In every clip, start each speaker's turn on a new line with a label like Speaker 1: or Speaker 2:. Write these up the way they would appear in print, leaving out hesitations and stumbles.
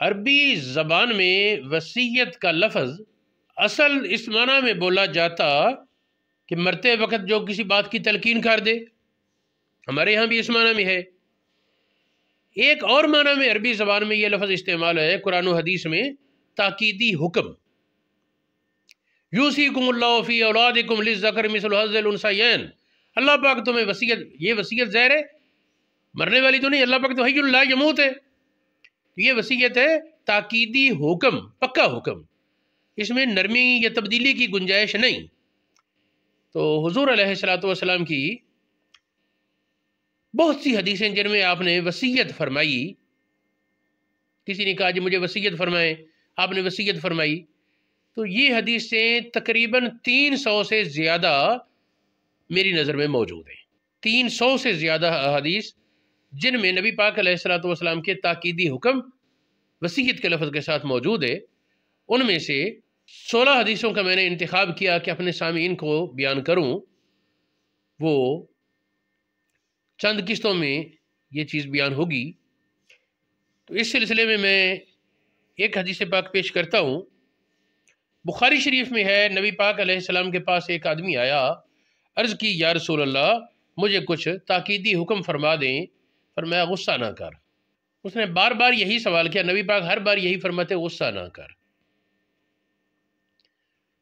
Speaker 1: عربی زبان میں وصیت کا لفظ اصل اس معنی میں بولا جاتا کہ مرتے وقت جو کسی بات کی تلقین کر دے، ہمارے ہاں بھی اس معنی میں ہے۔ ایک اور معنی میں عربی زبان میں یہ لفظ استعمال ہے قرآن و حدیث میں، تاکیدی حکم، یوصیکم اللہ فی اولادکم للذکر مثل حظ الانثیین، اللہ پاک تمہیں وصیت، یہ وصیت ظاہر ہے مرنے والی تو نہیں، اللہ پاک تو حی لا یموت ہے، یہ وصیت ہے تاکیدی حکم، پکا حکم، اس میں نرمی یا تبدیلی کی گنجائش نہیں۔ تو حضور علیہ السلام کی بہت سی حدیثیں جن میں آپ نے وصیت فرمائی، کسی نے کہا جی مجھے وصیت فرمائیں، آپ نے وصیت فرمائی، تو یہ حدیثیں تقریباً 300 سے زیادہ میری نظر میں موجود ہیں، 300 سے زیادہ احادیث جن میں نبی پاک علیہ السلام کے تاکیدی حکم وصیت کے لفظ کے ساتھ موجود ہے۔ ان میں سے 16 حدیثوں کا میں نے انتخاب کیا کہ اپنے سامعین کو بیان کروں، وہ چند قسطوں میں یہ چیز بیان ہوگی۔ تو اس سلسلے میں ایک حدیث پاک پیش کرتا ہوں۔ بخاری شریف میں ہے، نبی پاک علیہ السلام کے پاس ایک آدمی آیا، عرض کی یا رسول اللہ مجھے کچھ تاکیدی حکم فرما دیں، فرمایا غصہ نہ کر۔ اس نے بار بار یہی سوال کیا، نبی پاک ہر بار یہی فرماتے غصہ نہ کر۔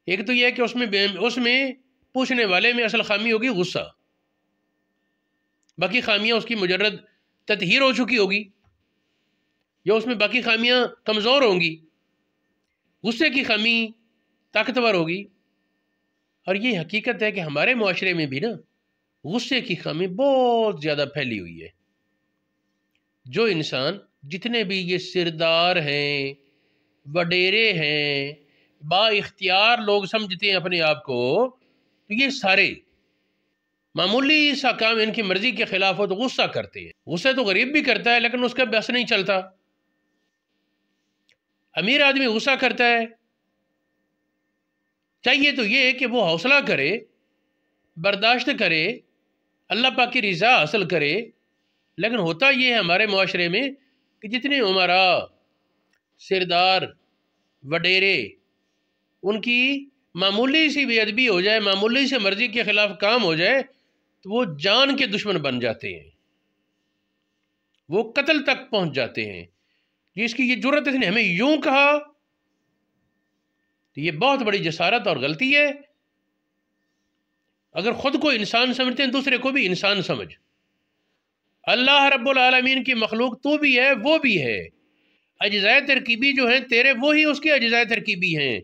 Speaker 1: ایک تو یہ ہے کہ اس میں پوچھنے والے میں اصل خامی ہوگی غصہ، باقی خامیاں اس کی مجرد تطہیر ہو چکی ہوگی، یا اس میں باقی خامیاں کمزور ہوں گی، غصے کی خامی طاقتور ہوگی۔ اور یہ حقیقت ہے کہ ہمارے معاشرے میں بھی نا غصے کی خامی بہت زیادہ پھیلی ہوئی ہے۔ جو انسان جتنے بھی یہ سردار ہیں، وڈیرے ہیں، با اختیار لوگ سمجھتے ہیں اپنے آپ کو، تو یہ سارے معمولی سا کام ان کی مرضی کے خلاف ہو تو غصہ کرتے ہیں۔ غصہ تو غریب بھی کرتا ہے لیکن اس کا بس نہیں چلتا، امیر آدمی غصہ کرتا ہے۔ چاہیے تو یہ کہ وہ حوصلہ کرے، برداشت کرے، اللہ پاک کی رضا حاصل کرے، لیکن ہوتا یہ ہے ہمارے معاشرے میں کہ جتنے امراء، سردار، وڈیرے، ان کی معمولی سی بے ادبی ہو جائے، معمولی سے مرضی کے خلاف کام ہو جائے تو وہ جان کے دشمن بن جاتے ہیں، وہ قتل تک پہنچ جاتے ہیں۔ جس کی یہ جرت ہے، ہمیں یوں کہا، تو یہ بہت بڑی جسارت اور غلطی ہے۔ اگر خود کو انسان سمجھتے ہیں دوسرے کو بھی انسان سمجھ۔ اللہ رب العالمین کی مخلوق تو بھی ہے، وہ بھی ہے، اجزاء ترکیبی جو ہیں تیرے وہی اس کے اجزاء ترکیبی ہیں۔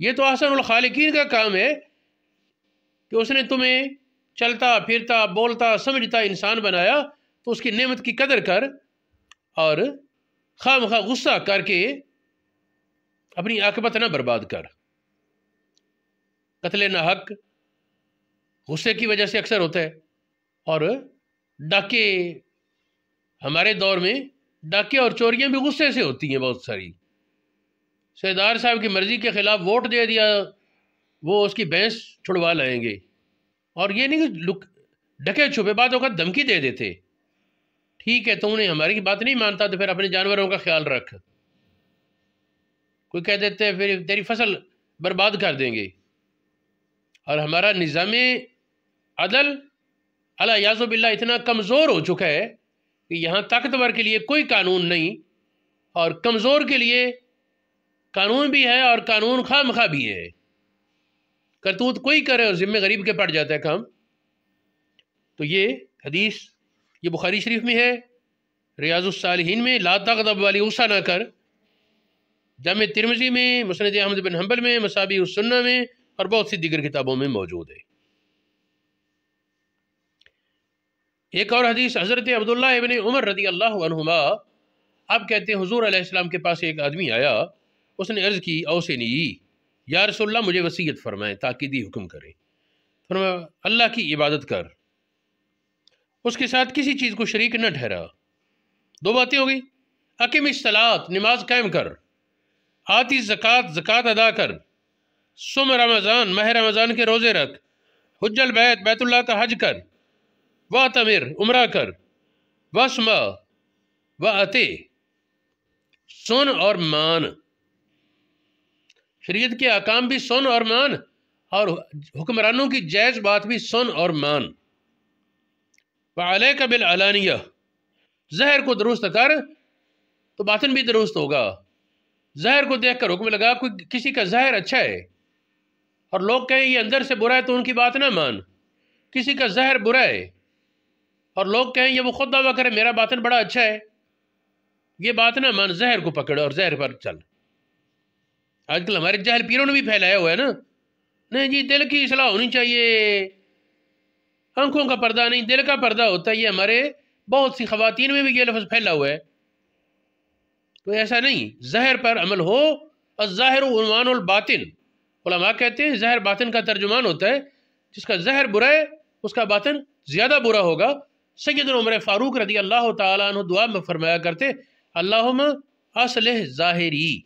Speaker 1: یہ تو احسن الخالقین کا کام ہے کہ اس نے تمہیں چلتا پھرتا بولتا سمجھتا انسان بنایا، تو اس کی نعمت کی قدر کر، اور خواہ مخواہ غصہ کر کے اپنی عاقبت نہ برباد کر۔ قتل ناحق غصے کی وجہ سے اکثر ہوتا ہے، اور ڈاکے، ہمارے دور میں ڈاکے اور چوریاں بھی غصے سے ہوتی ہیں بہت ساری۔ سردار صاحب کی مرضی کے خلاف ووٹ دے دیا، وہ اس کی بھینس چھڑوا لائیں گے، اور یہ نہیں کہ ڈکے چھپے باتوں کا دھمکی دے دیتے، ٹھیک ہے تم نے ہماری بات نہیں مانتا تو پھر اپنے جانوروں کا خیال رکھ، کوئی کہہ دیتے ہیں پھر تیری فصل برباد کر دیں گے۔ اور ہمارا نظام عدل الیاذ باللہ اتنا کمزور ہو چکا ہے کہ یہاں طاقتور کے لیے کوئی قانون نہیں، اور کمزور کے لیے قانون بھی ہے اور قانون خواہ مخواہ بھی ہے۔ کرتوت کوئی کرے اور ذمہ غریب کے پڑ جاتا ہے کام۔ تو یہ حدیث یہ بخاری شریف میں ہے، ریاض الصالحین میں لا تغضب والی غصہ نہ کر، جامع ترمذی میں، مسند احمد بن حنبل میں، مصابیح السنہ میں، اور بہت سی دیگر کتابوں میں موجود ہے۔ ایک اور حدیث حضرت عبداللہ ابن عمر رضی اللہ عنہما، آپ کہتے ہیں حضور علیہ السلام کے پاس ایک آدمی آیا، اس نے عرض کی اوصنی یا رسول اللہ مجھے وصیت فرمائیں، تاکیدی حکم کریں۔ فرمایا اللہ کی عبادت کر، اس کے ساتھ کسی چیز کو شریک نہ ٹھہرا۔ دو باتیں ہو گئی، اقم الصلاۃ نماز قائم کر، آتی زکوٰۃ زکوٰۃ ادا کر، صم رمضان ماہ رمضان کے روزے رکھ، حج البیت بیت اللہ کا حج کر، واعتمر عمرہ کر، واسمع واطع سن اور مان، شریعت کے احکام بھی سن اور مان، اور حکمرانوں کی جائز بات بھی سن اور مان۔ وعلیک بالعلانیہ، ظاہر کو درست کر تو باطن بھی درست ہوگا۔ ظاہر کو دیکھ کر حکم لگا، کوئی کسی کا ظاہر اچھا ہے اور لوگ کہیں یہ اندر سے برا ہے تو ان کی بات نہ مان، کسی کا ظاہر برا ہے اور لوگ کہیں یہ وہ خود دعویٰ کرے میرا باطن بڑا اچھا ہے، یہ بات نہ مان، ظاہر کو پکڑ اور ظاہر پر چل۔ آج کل ہمارے جاہل پیروں نے بھی پھیلایا ہوا ہے نا، نہیں جی دل کی اصلاح ہونی چاہیے، آنکھوں کا پردہ نہیں دل کا پردہ ہوتا ہے، یہ ہمارے بہت سی خواتین میں بھی یہ لفظ پھیلا ہوا ہے۔ تو ایسا نہیں، ظاہر پر عمل ہو، الظاہر عنوان الباطن، علماء کہتے ہیں ظاہر باطن کا ترجمان ہوتا ہے، جس کا ظاہر برا ہے اس کا باطن زیادہ برا ہوگا۔ سیدنا عمر فاروق رضی اللہ تعالیٰ عنہ دعا میں فرمایا کرتے، اللہم اصلح ظاہری،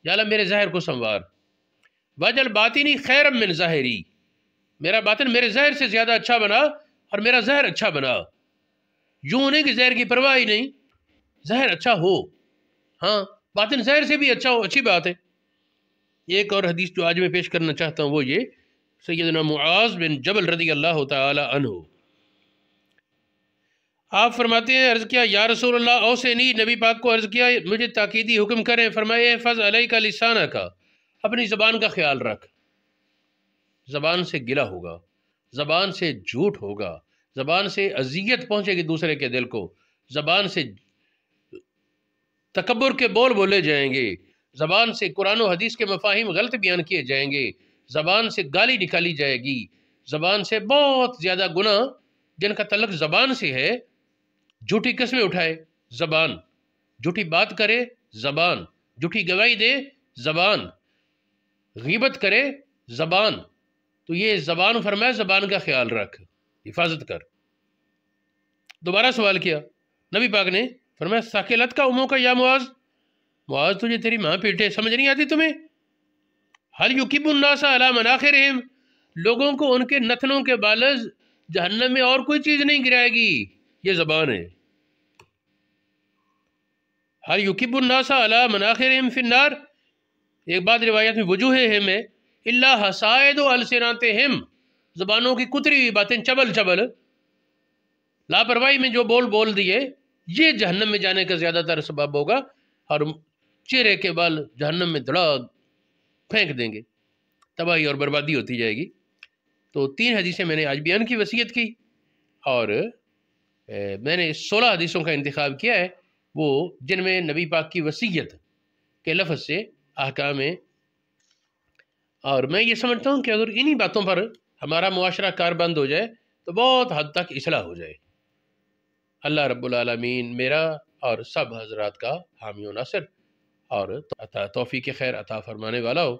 Speaker 1: یا اللہ میرے ظاہر کو سنوار، وجل باطنی خیر من ظاہری، میرا باطن میرے ظاہر سے زیادہ اچھا بنا اور میرا ظاہر اچھا بنا۔ یوں نہیں کہ ظاہر کی پرواہ ہی نہیں، ظاہر اچھا ہو، ہاں باطن ظاہر سے بھی اچھا ہو، اچھی بات ہے۔ ایک اور حدیث جو آج میں پیش کرنا چاہتا ہوں وہ یہ، سیدنا معاذ بن جبل رضی اللہ تعالی عنہ، آپ فرماتے ہیں عرض کیا یا رسول اللہ اوصنی، نبی پاک کو عرض کیا مجھے تاکیدی حکم کریں، فرمائے احفظ علیک لسانک، اپنی زبان کا خیال رکھ، زبان سے گلہ ہوگا، زبان سے جھوٹ ہوگا، زبان سے اذیت پہنچے گی دوسرے کے دل کو، زبان سے تکبر کے بول بولے جائیں گے، زبان سے قرآن و حدیث کے مفاہیم غلط بیان کیے جائیں گے، زبان سے گالی نکالی جائے گی، زبان سے بہت زیادہ گناہ جن کا تعلق زبان سے ہے، جھوٹی قسمیں اٹھائے زبان، جھوٹی بات کرے زبان، جھوٹی گواہی دے زبان، غیبت کرے زبان، تو یہ زبان فرمایا زبان کا خیال رکھ، حفاظت کر۔ دوبارہ سوال کیا نبی پاک نے، فرمایا ثقلت کا اموں کا یا معاذ، معاذ تجھے تیری ماں پیٹے سمجھ نہیں آتی تمہیں؟ حل یکب الناس علی مناخرہم، لوگوں کو ان کے نتنوں کے بالز جہنم میں اور کوئی چیز نہیں گرائے گی، یہ زبان ہے۔ حل یکب الناس علی مناخرہم فی النار، ایک بات روایت میں وجوہہم ہے، الا حصائد السناتہم، زبانوں کی کتری ہوئی باتیں چبل چبل، لاپرواہی میں جو بول دیے، یہ جہنم میں جانے کا زیادہ تر سبب ہوگا، اور چہرے کے بال جہنم میں دڑا پھینک دیں گے، تباہی اور بربادی ہوتی جائے گی۔ تو 3 حدیثیں میں نے آج بیان کی وصیت کی، اور میں نے 16 حدیثوں کا انتخاب کیا ہے، وہ جن میں نبی پاک کی وصیت کے لفظ سے احکام ہیں، اور میں یہ سمجھتا ہوں کہ اگر انہی باتوں پر ہمارا معاشرہ کاربند ہو جائے تو بہت حد تک اصلاح ہو جائے۔ اللہ رب العالمین میرا اور سب حضرات کا حامی و ناصر اور توفیق خیر عطا فرمانے والا ہو۔